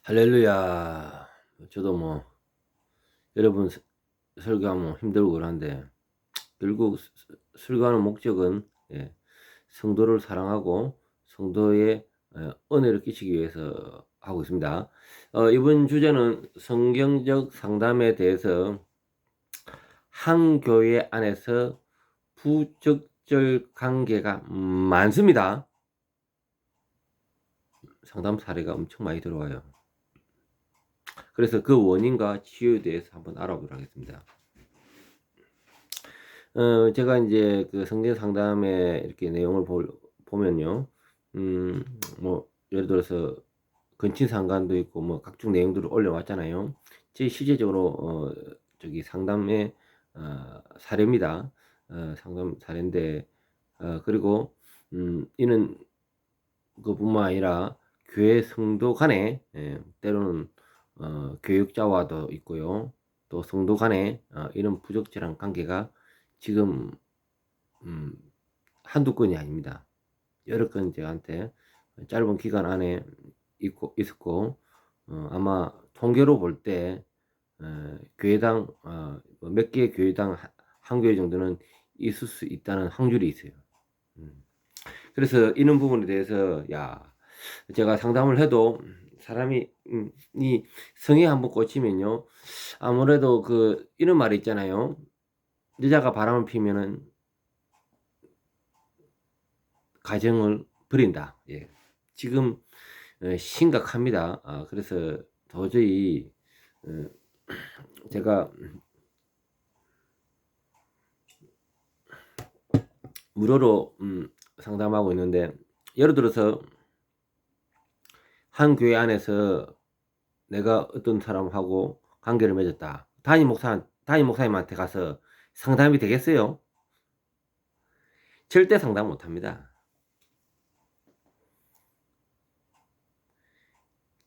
할렐루야. 저도 뭐 여러분 설교하면 힘들고 그러는데 결국 설교하는 목적은 성도를 사랑하고 성도의 은혜를 끼치기 위해서 하고 있습니다. 이번 주제는 성경적 상담에 대해서 한 교회 안에서 부적절 관계가 많습니다. 상담 사례가 엄청 많이 들어와요. 그래서 그 원인과 치유에 대해서 한번 알아보도록 하겠습니다. 제가 이제 그 성경 상담에 이렇게 내용을 보면요. 뭐 예를 들어서 근친 상담도 있고 뭐 각종 내용들을 올려왔잖아요. 제 실제적으로 저기 상담의 사례입니다. 상담 사례인데 그리고 이는 그뿐만 아니라 교회 성도 간에 때로는 교육자와도 있고요. 또 성도 간에 이런 부적절한 관계가 지금 한두 건이 아닙니다. 여러 건 저한테 짧은 기간 안에 있었고 아마 통계로 볼 때 교회당 몇 개의 교회당 한 교회 정도는 있을 수 있다는 확률이 있어요. 그래서 이런 부분에 대해서 제가 상담을 해도 사람이 이 성에 한번 꽂히면요, 아무래도 그 이런 말이 있잖아요. 여자가 바람을 피면은 가정을 버린다. 예. 지금 심각합니다. 그래서 도저히 제가 무료로 상담하고 있는데, 예를 들어서 한 교회 안에서 내가 어떤 사람하고 관계를 맺었다. 담임 목사님한테 가서 상담이 되겠어요? 절대 상담 못 합니다.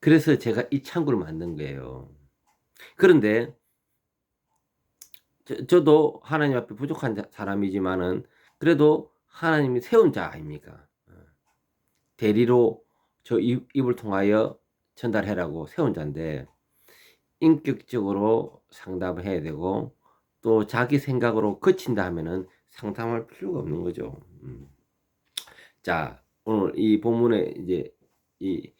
그래서 제가 이 창구를 만든 거예요. 그런데 저도 하나님 앞에 부족한 사람이지만은 그래도 하나님이 세운 자 아닙니까? 대리로 저 입을 통하여 전달해라고 세운 자인데 인격적으로 상담을 해야 되고 또 자기 생각으로 그친다 하면은 상담할 필요가 없는 거죠. 자, 오늘 이 본문에 이제 이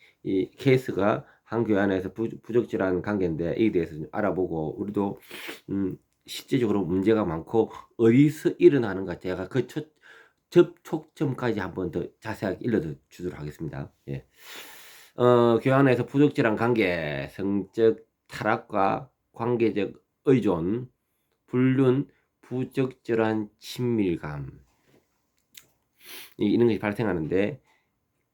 케이스가 한 교회 안에서 부적절한 관계인데 이에 대해서 좀 알아보고 우리도 실제적으로 문제가 많고 어디서 일어나는가 제가 그 접촉점까지 한번 더 자세하게 일러주도록 하겠습니다. 예. 교회 안에서 부적절한 관계, 성적 타락과 관계적 의존, 불륜, 부적절한 친밀감 이런 것이 발생하는데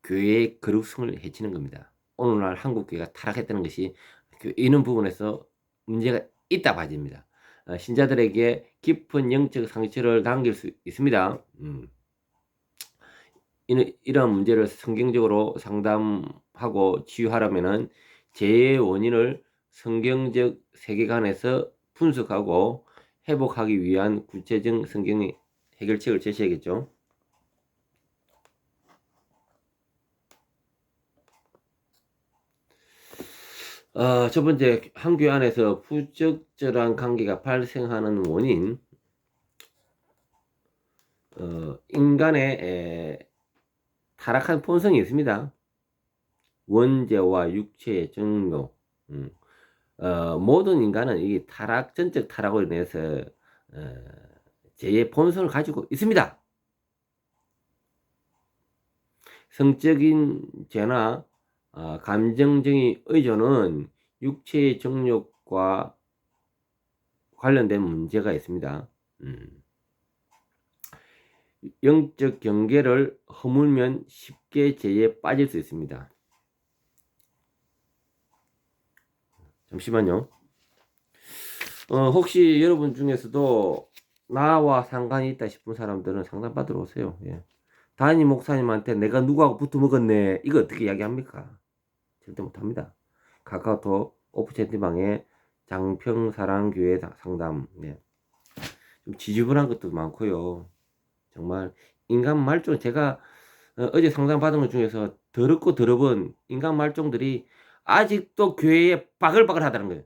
교회의 거룩성을 해치는 겁니다. 오늘날 한국 교회가 타락했다는 것이 이런 부분에서 문제가 있다 봐집니다. 신자들에게 깊은 영적 상처를 남길 수 있습니다. 이런 문제를 성경적으로 상담하고 치유하려면은 재해의 원인을 성경적 세계관에서 분석하고 회복하기 위한 구체적 성경의 해결책을 제시하겠죠. 첫 번째, 한 교회 안에서 부적절한 관계가 발생하는 원인, 인간의 타락한 본성이 있습니다. 원죄와 육체의 정욕. 모든 인간은 이 전적 타락으로 인해서 죄의 본성을 가지고 있습니다. 성적인 죄나 감정적인 의존은 육체의 정욕과 관련된 문제가 있습니다. 영적 경계를 허물면 쉽게 죄에 빠질 수 있습니다. 잠시만요. 혹시 여러분 중에서도 나와 상관이 있다 싶은 사람들은 상담 받으러 오세요. 예. 담임 목사님한테 내가 누구하고 붙어 먹었네 이거 어떻게 이야기합니까? 절대 못합니다. 카카오톡 오프 채팅방에 장평사랑교회 상담. 예. 좀 지저분한 것도 많고요. 정말 인간 말종, 제가 어제 상담 받은 것 중에서 더럽고 더러운 인간 말종들이 아직도 교회에 바글바글 하다는 거예요.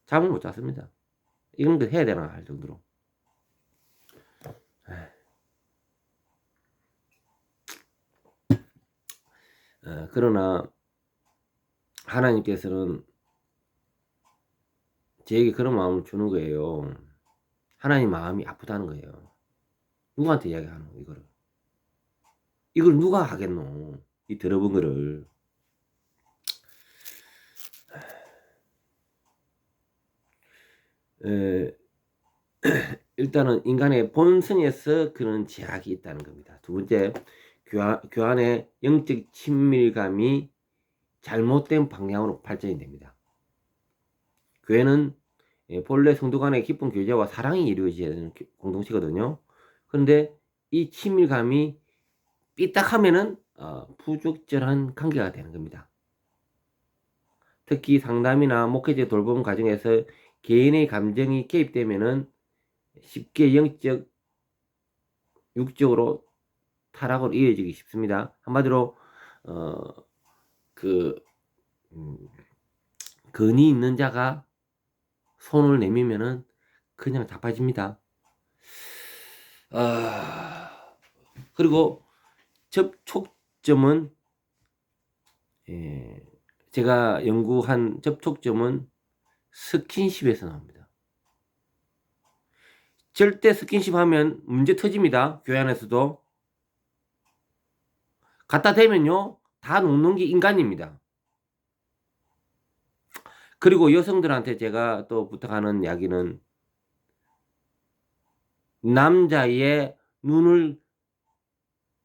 잠을 못 잤습니다. 이런 거 해야 되나 할 정도로. 그러나 하나님께서는 저에게 그런 마음을 주는 거예요. 하나님 마음이 아프다는 거예요. 누구한테 이야기하노 이거를. 이걸 누가 하겠노. 이 더러운 거를. 일단은 인간의 본성에서 그런 제약이 있다는 겁니다. 두 번째, 교환의 영적 친밀감이 잘못된 방향으로 발전이 됩니다. 교회는 본래 성도 간의 깊은 교제와 사랑이 이루어져야 되는 공동체거든요. 그런데 이 친밀감이 삐딱하면은 부적절한 관계가 되는 겁니다. 특히 상담이나 목회자 돌봄 과정에서 개인의 감정이 개입되면은 쉽게 영적, 육적으로 타락으로 이어지기 쉽습니다. 한마디로 근이 있는 자가 손을 내밀면은 그냥 자빠집니다. 그리고 접촉점은 제가 연구한 접촉점은 스킨십에서 나옵니다. 절대 스킨십 하면 문제 터집니다. 교회 안에서도. 갖다 대면요 다 녹는 게 인간입니다. 그리고 여성들한테 제가 또 부탁하는 이야기는 남자의 눈을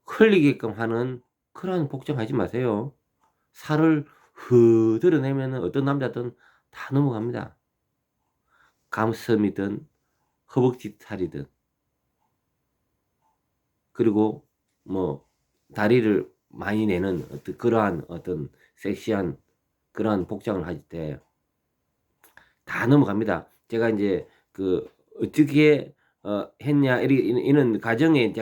흘리게끔 하는 그런 복장하지 마세요. 살을 흐드러내면 어떤 남자든 다 넘어갑니다. 감섬이든 허벅지 살이든. 그리고 뭐 다리를 많이 내는 그러한 어떤 섹시한 그러한 복장을 할 때 다 넘어갑니다. 제가 이제 어떻게 했냐 이런 가정에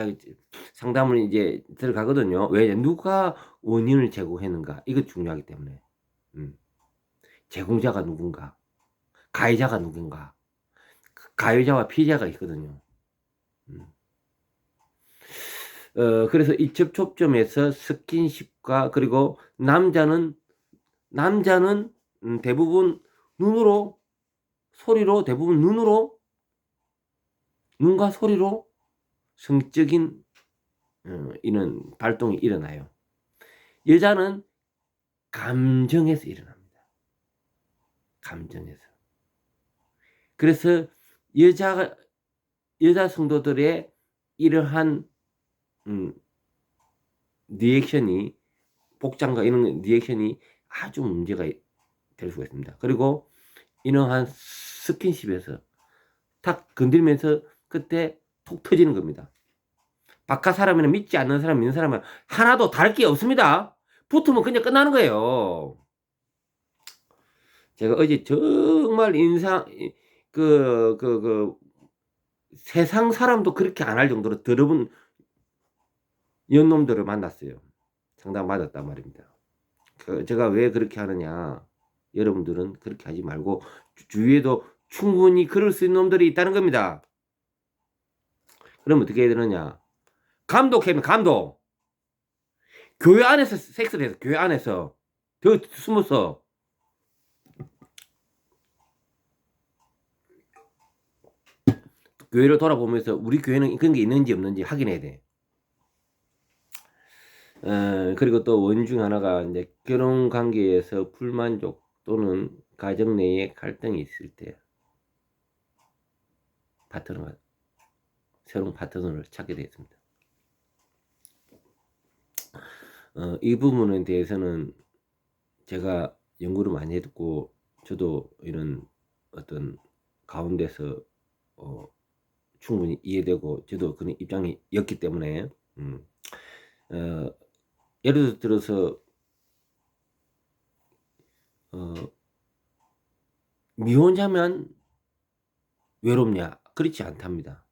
상담을 이제 들어가거든요. 왜? 누가 원인을 제공했는가 이거 중요하기 때문에. 제공자가 누군가, 가해자가 누군가, 가해자와 피해자가 있거든요. 그래서 이 접촉점에서 스킨십과 그리고 남자는 대부분 눈으로 소리로 대부분 눈과 소리로 성적인 이런 발동이 일어나요. 여자는 감정에서 일어납니다. 감정에서. 그래서 여자 성도들의 이러한 리액션이 복장과 이런 리액션이 아주 문제가 될 수가 있습니다. 그리고 이러한 스킨십에서 탁 건들면서 그때 톡 터지는 겁니다. 바깥 사람이나 믿지 않는 사람, 믿는 사람은 하나도 다를 게 없습니다. 붙으면 그냥 끝나는 거예요. 제가 어제 정말 세상 사람도 그렇게 안 할 정도로 더러운 연놈들을 만났어요. 상담 받았단 말입니다. 제가 왜 그렇게 하느냐. 여러분들은 그렇게 하지 말고 주위에도 충분히 그럴 수 있는 놈들이 있다는 겁니다. 그럼 어떻게 해야 되느냐. 감독해면 감독. 교회 안에서 섹스를 해서 교회 안에서 더 숨어서 교회를 돌아보면서 우리 교회는 그런 게 있는지 없는지 확인해야 돼. 그리고 또 원 중 하나가 이제 결혼 관계에서 불만족 또는 가정 내에 갈등이 있을 때 새로운 파트너를 찾게 되었습니다. 이 부분에 대해서는 제가 연구를 많이 했고 저도 이런 어떤 가운데서 충분히 이해되고 저도 그런 입장이었기 때문에 예를 들어서 미혼자면 외롭냐? 그렇지 않답니다.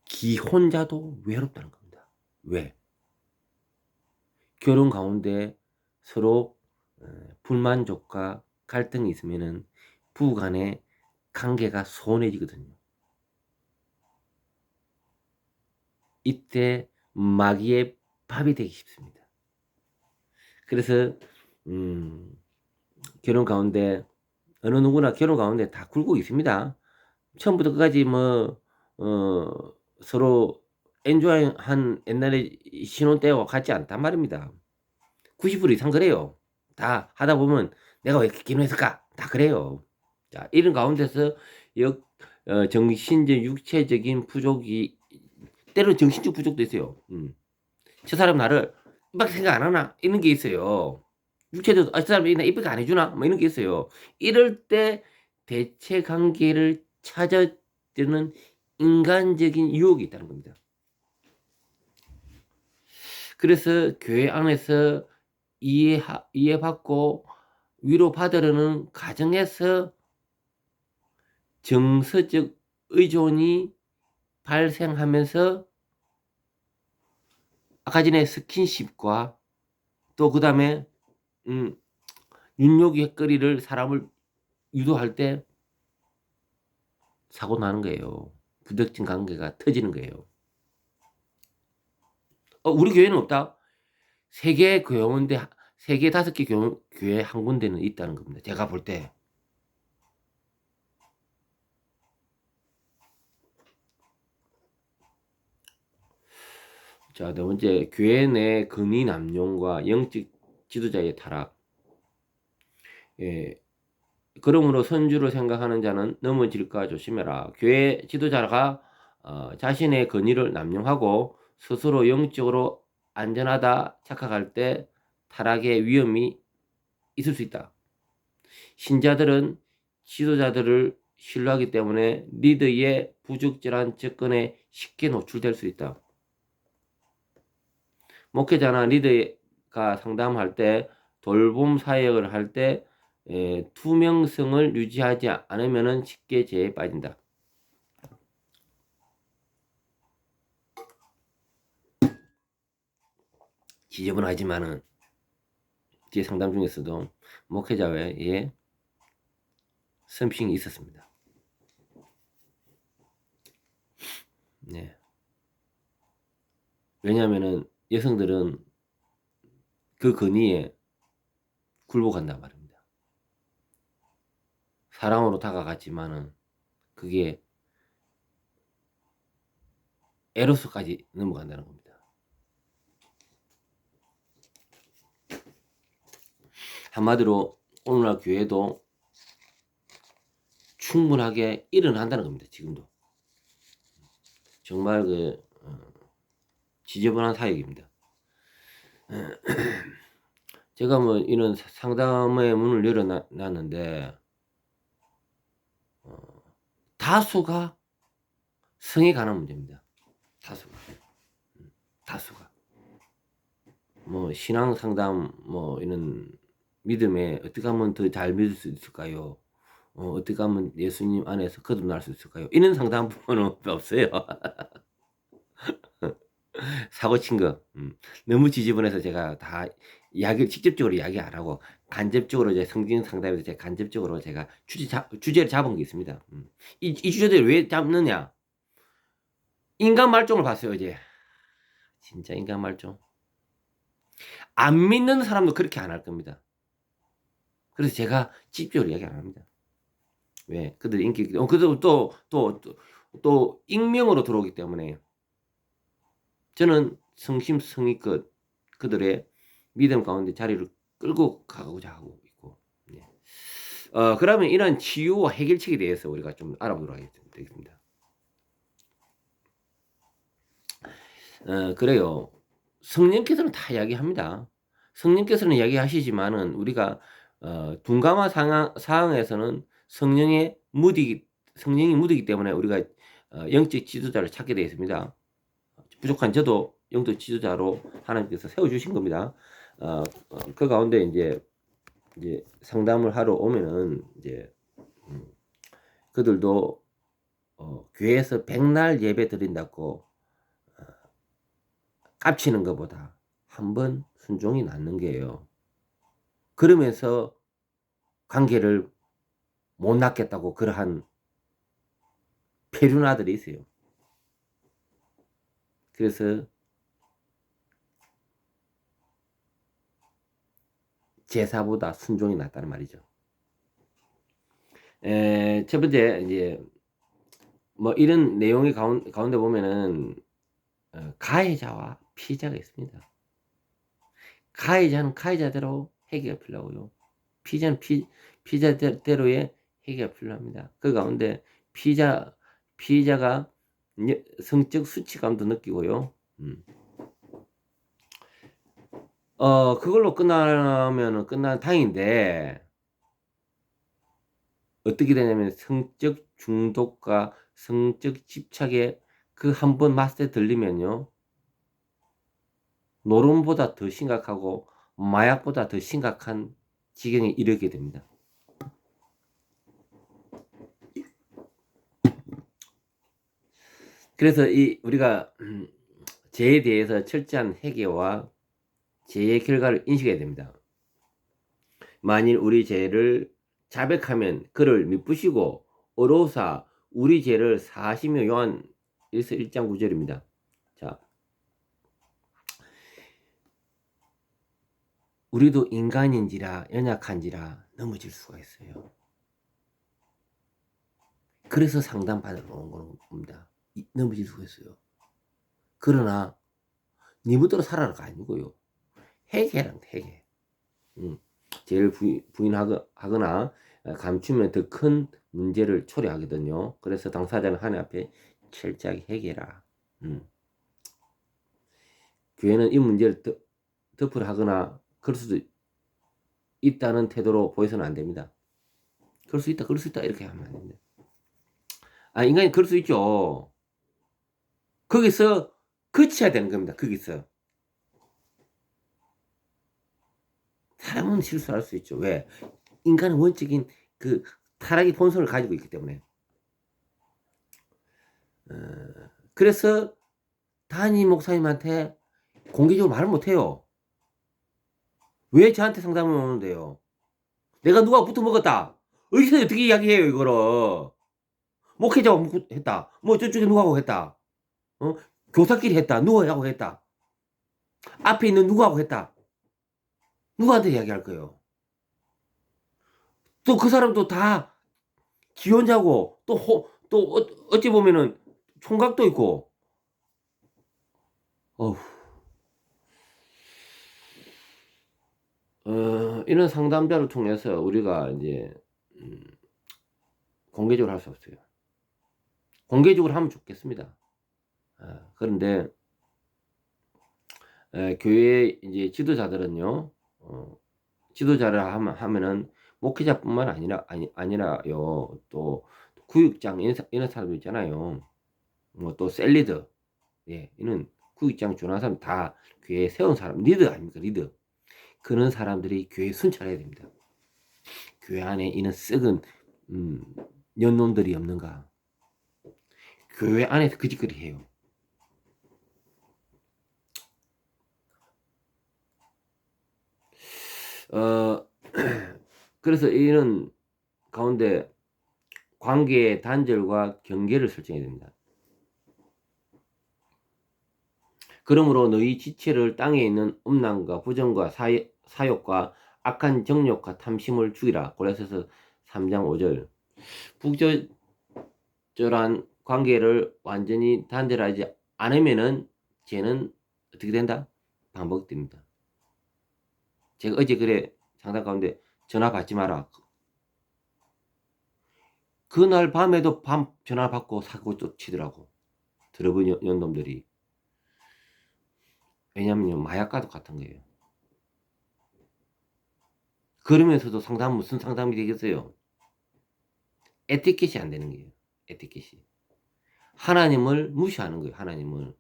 기혼자도 외롭다는 겁니다. 왜? 결혼 가운데 서로 불만족과 갈등이 있으면은 부부 간의 관계가 소원해지거든요. 이때 마귀의 밥이 되기 쉽습니다. 그래서 결혼 가운데 어느 누구나 결혼 가운데 다 굴고 있습니다. 처음부터 끝까지 서로 엔조이한 옛날에 신혼 때와 같지 않단 말입니다. 90% 이상 그래요. 다 하다 보면 '내가 왜 이렇게 결혼했을까?' 다 그래요. 자, 이런 가운데서 정신적 육체적인 부족이, 때로는 정신적 부족도 있어요. '저 사람 나를 이밖에 생각 안 하나?' 이런 게 있어요. 육체도 '아, 저 사람이 나 이밖에 안 해 주나?' 뭐 이런 게 있어요. 이럴 때 대체 관계를 찾아드는 인간적인 유혹이 있다는 겁니다. 그래서 교회 안에서 이해받고 위로받으려는 과정에서 정서적 의존이 발생하면서 아까 전에 스킨십과 또 그다음에 윤요기거리를 사람을 유도할 때 사고 나는 거예요. 부적진 관계가 터지는 거예요. 우리 교회는 없다. 3개 교회인데 3개 5개 교회 한 군데는 있다는 겁니다. 제가 볼 때. 자, 네 번째, 교회 내 금이 남용과 영적 지도자의 타락. 예. 그러므로 선주를 생각하는 자는 넘어질까 조심해라. 교회 지도자가 자신의 권위를 남용하고 스스로 영적으로 안전하다 착각할 때 타락의 위험이 있을 수 있다. 신자들은 지도자들을 신뢰하기 때문에 리더의 부적절한 접근에 쉽게 노출될 수 있다. 목회자나 리더가 상담할 때, 돌봄 사역을 할 때 투명성을 유지하지 않으면 쉽게 재해에 빠진다. 지저분하지만은 제 상담 중에서도 목회자 외에 썸씽이 있었습니다. 네. 왜냐하면은 여성들은 그 건의에 굴복한단 말입니다. 사랑으로 다가갔지만은 그게 에로스까지 넘어간다는 겁니다. 한마디로 오늘날 교회도 충분하게 일어난다는 겁니다. 지금도. 정말 지저분한 사역입니다. 제가 뭐 이런 상담의 문을 열어놨는데 다수가 성에 관한 문제입니다. 다수가 뭐 신앙 상담, 뭐 이런 믿음에 어떻게 하면 더 잘 믿을 수 있을까요? 어떻게 하면 예수님 안에서 거듭날 수 있을까요? 이런 상담 부분은 없어요. 사고 친 거. 너무 지저분해서 제가 다 직접적으로 이야기 안 하고 간접적으로 이제 성경 상담에서 제가 간접적으로 제가 주제를 잡은 게 있습니다. 이 주제를 왜 잡느냐? 인간 말종을 봤어요, 어제. 진짜 인간 말종. 안 믿는 사람도 그렇게 안 할 겁니다. 그래서 제가 직접적으로 이야기 안 합니다. 왜? 그들이 인기 있기 때문에. 그래도 또 익명으로 들어오기 때문에 저는 성심성의껏 그들의 믿음 가운데 자리를 끌고 가고자 하고 있고. 네. 그러면 이런 치유와 해결책에 대해서 우리가 좀 알아보도록 하겠습니다. 그래요. 성령께서는 다 이야기합니다. 성령께서는 이야기하시지만은 우리가 둔감한 상황에서는 성령이 무디기 때문에 우리가 영적 지도자를 찾게 되어 있습니다. 부족한 저도 영적 지도자로 하나님께서 세워주신 겁니다. 그 가운데 이제 상담을 하러 오면은 이제 그들도 교회에서 백날 예배 드린다고 깝치는 것보다 한 번 순종이 낫는 게요. 그러면서 관계를 못 낳겠다고 그러한 페류나들이 있어요. 그래서 제사보다 순종이 낫다는 말이죠. 첫 번째 이제 뭐 이런 내용의 가운데 보면은 가해자와 피해자가 있습니다. 가해자는 가해자대로 해결이 필요하고요. 피해자는 피해자대로의 해결이 필요합니다. 그 가운데 피해자가 성적 수치감도 느끼고요. 그걸로 끝나면 끝난 다행인데 어떻게 되냐면 성적 중독과 성적 집착에 그 한 번 맛에 들리면요. 노름보다 더 심각하고 마약보다 더 심각한 지경에 이르게 됩니다. 그래서 우리가 죄에 대해서 철저한 회개와 죄의 결과를 인식해야 됩니다. 만일 우리 죄를 자백하면 그를 미쁘시고 어로사 우리 죄를 사하시며 요한 1장 9절입니다. 자, 우리도 인간인지라 연약한지라 넘어질 수가 있어요. 그래서 상담받으러 오는 겁니다. 넘어질 수가 있어요. 그러나 니무대로 살아라가 아니고요. 회개랑 회개. 죄를 부인하거나 감추면 더 큰 문제를 초래하거든요. 그래서 당사자는 하나님 앞에 철저하게 회개라. 교회는 이 문제를 덮으려 하거나 그럴 수도 있다는 태도로 보여서는 안 됩니다. 그럴 수 있다 이렇게 하면 안 됩니다. 인간이 그럴 수 있죠. 거기서 그쳐야 되는 겁니다. 거기서. 사람은 실수할 수 있죠. 왜? 인간은 원적인 그 타락의 본성을 가지고 있기 때문에. 그래서 담임 목사님한테 공개적으로 말을 못해요. 왜 저한테 상담을 오는데요? 내가 누가 붙어 먹었다. 어디서 어떻게 이야기해요 이거를. 목회자가 했다. 뭐 저쪽에 누구하고 했다. 교사끼리 했다. 누구하고 했다. 앞에 있는 누구하고 했다. 누구한테 이야기할 거예요? 또 그 사람도 다 기혼자고 또 어찌 보면은 총각도 있고. 이런 상담자를 통해서 우리가 이제 공개적으로 할 수 없어요. 공개적으로 하면 좋겠습니다. 그런데 교회 이제 지도자들은요, 지도자를 하면은 목회자뿐만 아니라요, 또 구육장 이런 사람들 있잖아요. 뭐 또 셀리더, 예, 이는 구육장 준하는 사람 다 교회에 세운 사람, 리더 아닙니까, 리더. 그런 사람들이 교회에 순찰해야 됩니다. 교회 안에 이런 썩은 연놈들이 없는가. 교회 안에서 그 짓거리 해요. 그래서 이런 가운데 관계의 단절과 경계를 설정해야 됩니다. 그러므로 너희 지체를 땅에 있는 음란과 부정과 사욕과 악한 정욕과 탐심을 죽이라. 골로새서 3장 5절. 부적절한 관계를 완전히 단절하지 않으면은 죄는 어떻게 된다? 반복됩니다. 제가 어제 그래 상담 가운데 전화 받지 마라. 그날 밤에도 전화 받고 사고 또 치더라고. 들어본 연놈들이. 왜냐면요, 마약과도 같은 거예요. 그러면서도 무슨 상담이 되겠어요? 에티켓이 안 되는 거예요. 에티켓이. 하나님을 무시하는 거예요. 하나님을.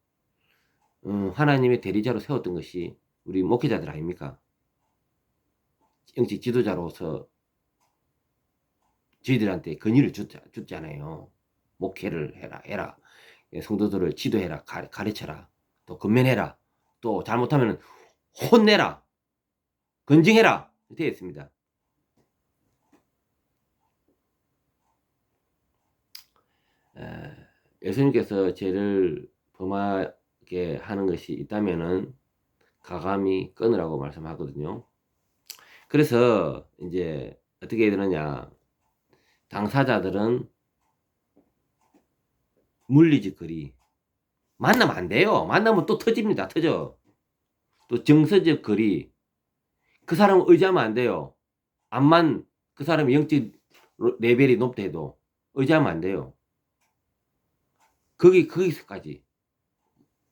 하나님의 대리자로 세웠던 것이 우리 목회자들 아닙니까? 영적 지도자로서 저희들한테 권위를 줬잖아요. 목회를 해라. 성도들을 지도해라. 가르쳐라. 또 건면해라. 또 잘못하면 혼내라. 건징해라. 되어 있습니다. 예수님께서 죄를 범하게 하는 것이 있다면은 가감히 끊으라고 말씀하거든요. 그래서 이제 어떻게 해야 되느냐, 당사자들은 물리적 거리, 만나면 안 돼요. 만나면 또 터집니다. 터져. 또 정서적 거리, 그 사람 의지하면 안 돼요. 암만 그 사람의 영적 레벨이 높다 해도 의지하면 안 돼요. 거기서까지.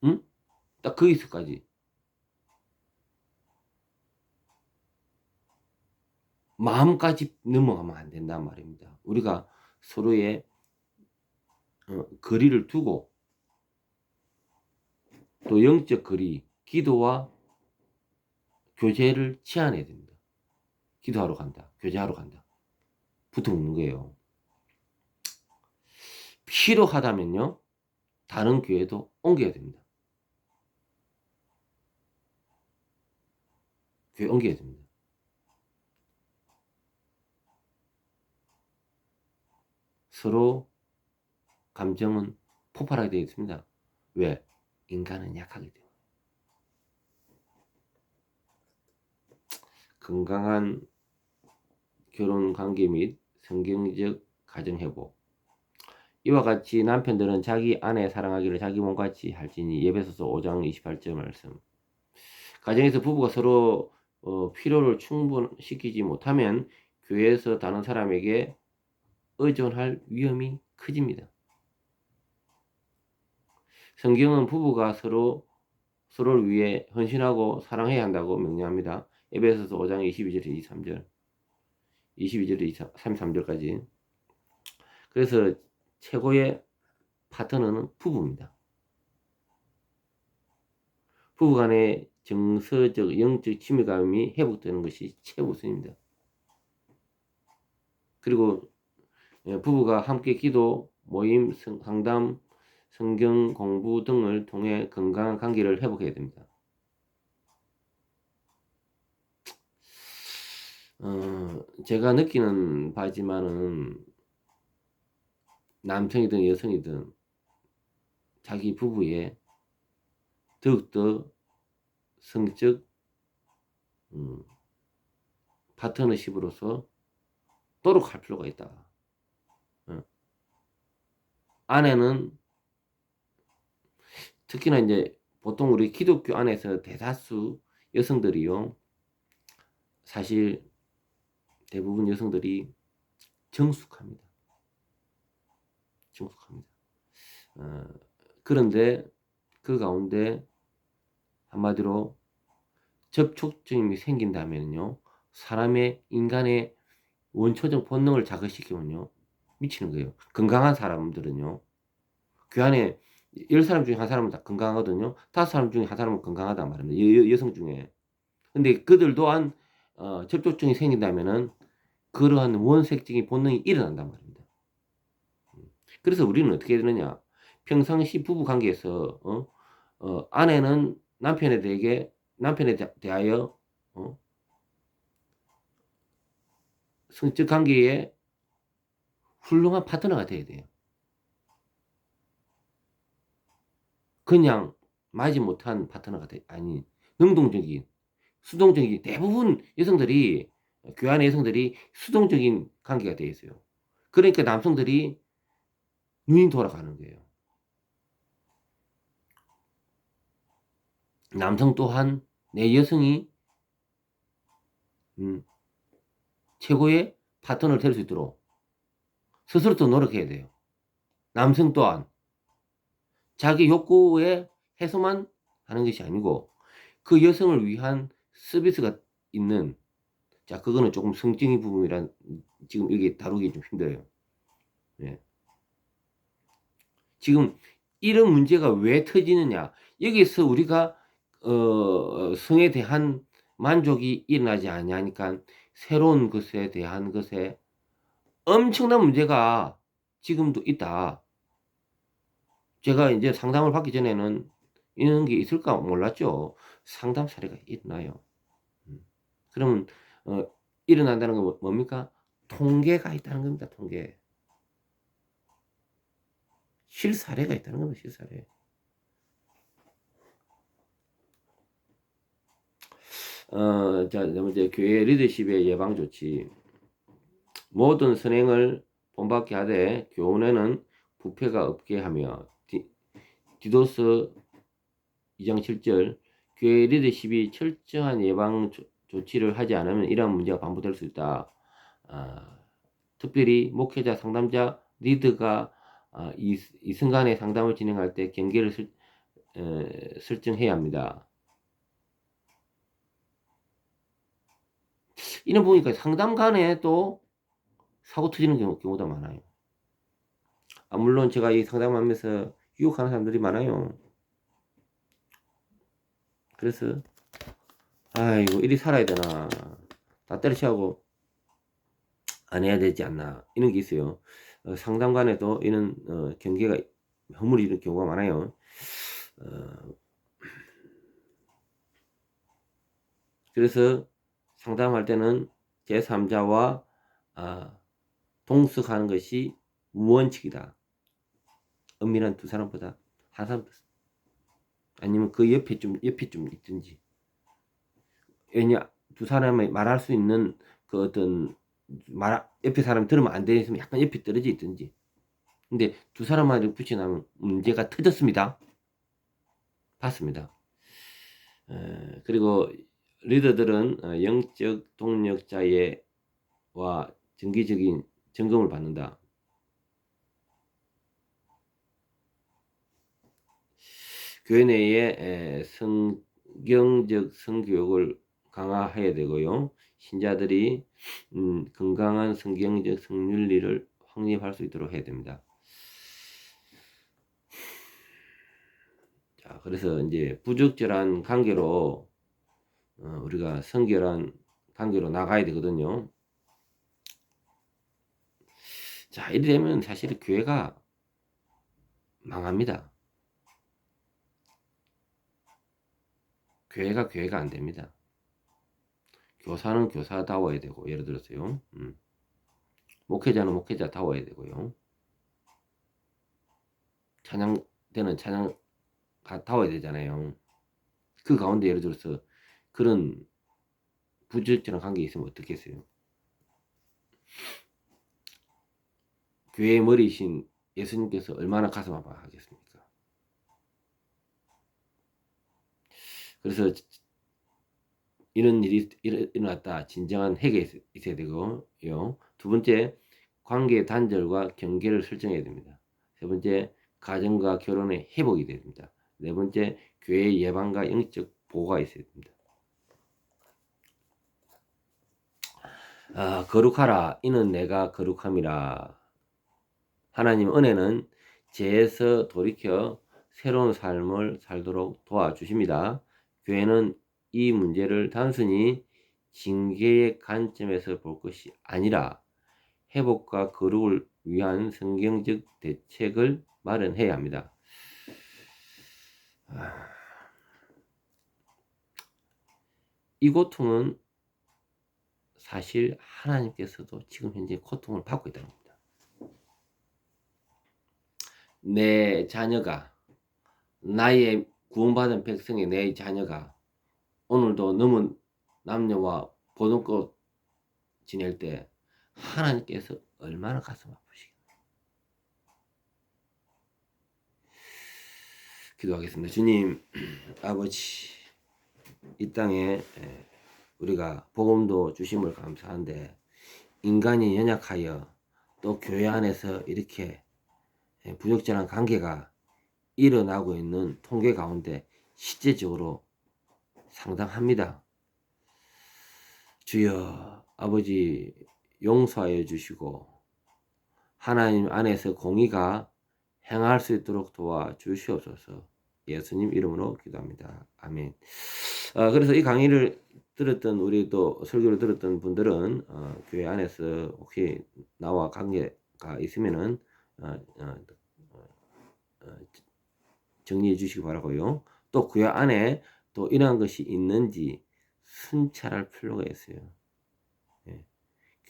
응? 딱 거기서까지. 마음까지 넘어가면 안 된단 말입니다. 우리가 서로의 거리를 두고, 또 영적 거리, 기도와 교제를 제한해야 됩니다. 기도하러 간다, 교제하러 간다, 붙어 먹는 거예요. 필요하다면요, 다른 교회도 옮겨야 됩니다. 교회 옮겨야 됩니다. 서로 감정은 폭발하게 되어 있습니다. 왜? 인간은 약하기 때문에. 건강한 결혼 관계 및 성경적 가정 회복. 이와 같이 남편들은 자기 아내 사랑하기를 자기 몸같이 할지니. 에베소서 5장 28절 말씀. 가정에서 부부가 서로 필요를 충분시키지 못하면 교회에서 다른 사람에게 의존할 위험이 커집니다. 성경은 부부가 서로를 위해 헌신하고 사랑해야 한다고 명령합니다. 에베소서 5장 22절 23절 22절 33절까지. 그래서 최고의 파트너는 부부입니다. 부부 간의 정서적, 영적 친밀감이 회복되는 것이 최우선입니다. 그리고 부부가 함께 기도, 모임, 상담, 성경 공부 등을 통해 건강한 관계를 회복해야 됩니다. 제가 느끼는 바지만은 남성이든 여성이든 자기 부부에 더욱더 성적 파트너십으로서 노력할 필요가 있다. 아내는 특히나 이제 보통 우리 기독교 안에서 대다수 여성들이요, 사실 대부분 여성들이 정숙합니다. 정숙합니다. 그런데 그 가운데 한마디로 접촉점이 생긴다면요, 사람의 인간의 원초적 본능을 자극시키면요, 미치는 거예요. 건강한 사람들은요, 그 안에 10사람 중에 한 사람은 다 건강하거든요. 5사람 중에 한 사람은 건강하단 말입니다. 여성 중에. 근데 그들 또한 접촉증이 생긴다면은 그러한 원색적인 본능이 일어난단 말입니다. 그래서 우리는 어떻게 해야 되느냐? 평상시 부부 관계에서 아내는 남편에 대하여 성적 관계에 훌륭한 파트너가 돼야 돼요. 그냥 마지 못한 파트너가 아니, 능동적인, 수동적인, 대부분 여성들이, 교회 안의 여성들이 수동적인 관계가 되어 있어요. 그러니까 남성들이 눈이 돌아가는 거예요. 남성 또한 내 여성이 최고의 파트너를 될 수 있도록 스스로 또 노력해야 돼요. 남성 또한 자기 욕구의 해소만 하는 것이 아니고 그 여성을 위한 서비스가 있는, 자, 그거는 조금 성적인 부분이란 지금 여기 다루기 좀 힘들어요. 예. 지금 이런 문제가 왜 터지느냐? 여기서 우리가 성에 대한 만족이 일어나지 않냐니까 새로운 것에 대한 것에 엄청난 문제가 지금도 있다. 제가 이제 상담을 받기 전에는 이런 게 있을까 몰랐죠. 상담 사례가 일어나요. 그러면 일어난다는 건 뭡니까? 통계가 있다는 겁니다. 통계. 실사례가 있다는 겁니다. 실사례. 자, 이제 교회 리더십의 예방 조치. 모든 선행을 본받게 하되 교훈에는 부패가 없게 하며 디도스 2장 7절 교회 리더십이 철저한 예방 조치를 하지 않으면 이러한 문제가 반복될 수 있다. 특별히 목회자, 상담자, 리더가 이 순간에 상담을 진행할 때 경계를 설정해야 합니다. 이런 보니까 상담간에 또 사고 터지는 경우가 많아요. 물론 제가 이 상담하면서 유혹하는 사람들이 많아요. 그래서 아이고 이리 살아야 되나, 다 때려치우고 안 해야 되지 않나, 이런 게 있어요. 상담관에도 이런 경계가 허물이 는 경우가 많아요. 그래서 상담할 때는 제3자와 동석하는 것이 무원칙이다. 은밀한 두 사람보다 한 사람, 아니면 그 옆에 좀 있든지. 왜냐, 두 사람이 말할 수 있는 그 어떤 옆에 사람 들으면 안 되는 있으면 약간 옆에 떨어져 있든지. 근데 두 사람만 붙여나면 문제가 터졌습니다. 봤습니다. 그리고 리더들은 영적 동력자와 정기적인 점검을 받는다. 교회 내에 성경적 성교육을 강화해야 되고요. 신자들이 건강한 성경적 성윤리를 확립할 수 있도록 해야 됩니다. 자, 그래서 이제 부적절한 관계로 우리가 성결한 관계로 나가야 되거든요. 자, 이래 되면 사실 교회가 망합니다. 교회가 안 됩니다. 교사는 교사다워야 되고, 예를 들어서요. 목회자는 목회자다워야 되고요. 찬양대는 찬양가다워야 되잖아요. 그 가운데 예를 들어서 그런 부적절한 관계 있으면 어떻겠어요? 교회의 머리이신 예수님께서 얼마나 가슴 아파하겠습니까? 그래서 이런 일이 일어났다. 진정한 해결이 있어야 되고요. 두 번째, 관계의 단절과 경계를 설정해야 됩니다. 세 번째, 가정과 결혼의 회복이 됩니다. 네 번째, 교회의 예방과 영적 보호가 있어야 됩니다. 거룩하라. 이는 내가 거룩함이라. 하나님 은혜는 죄에서 돌이켜 새로운 삶을 살도록 도와주십니다. 교회는 이 문제를 단순히 징계의 관점에서 볼 것이 아니라 회복과 거룩을 위한 성경적 대책을 마련해야 합니다. 이 고통은 사실 하나님께서도 지금 현재 고통을 받고 있다는 겁니다. 내 자녀가, 나의 구원받은 백성의 내 자녀가 오늘도 넘은 남녀와 보동껏 지낼 때 하나님께서 얼마나 가슴 아프시겠나요? 기도하겠습니다. 주님, 아버지, 이 땅에 우리가 복음도 주심을 감사한데 인간이 연약하여 또 교회 안에서 이렇게 부적절한 관계가 일어나고 있는 통계 가운데 실제적으로 상당합니다. 주여, 아버지 용서하여 주시고 하나님 안에서 공의가 행할 수 있도록 도와주시옵소서. 예수님 이름으로 기도합니다. 아멘. 그래서 이 강의를 들었던, 우리 또 설교를 들었던 분들은 교회 안에서 혹시 나와 관계가 있으면은 정리해 주시기 바라고요. 또 교회 안에 또 이러한 것이 있는지 순찰할 필요가 있어요.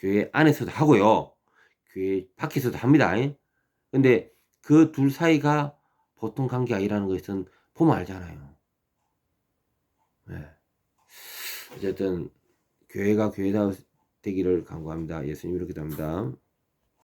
교회 안에서도 하고요. 교회 밖에서도 합니다. 근데 그 둘 사이가 보통 관계가 아니라는 것은 보면 알잖아요. 네. 어쨌든 교회가 교회다워 되기를 간구합니다. 예수님 이렇게 답니다.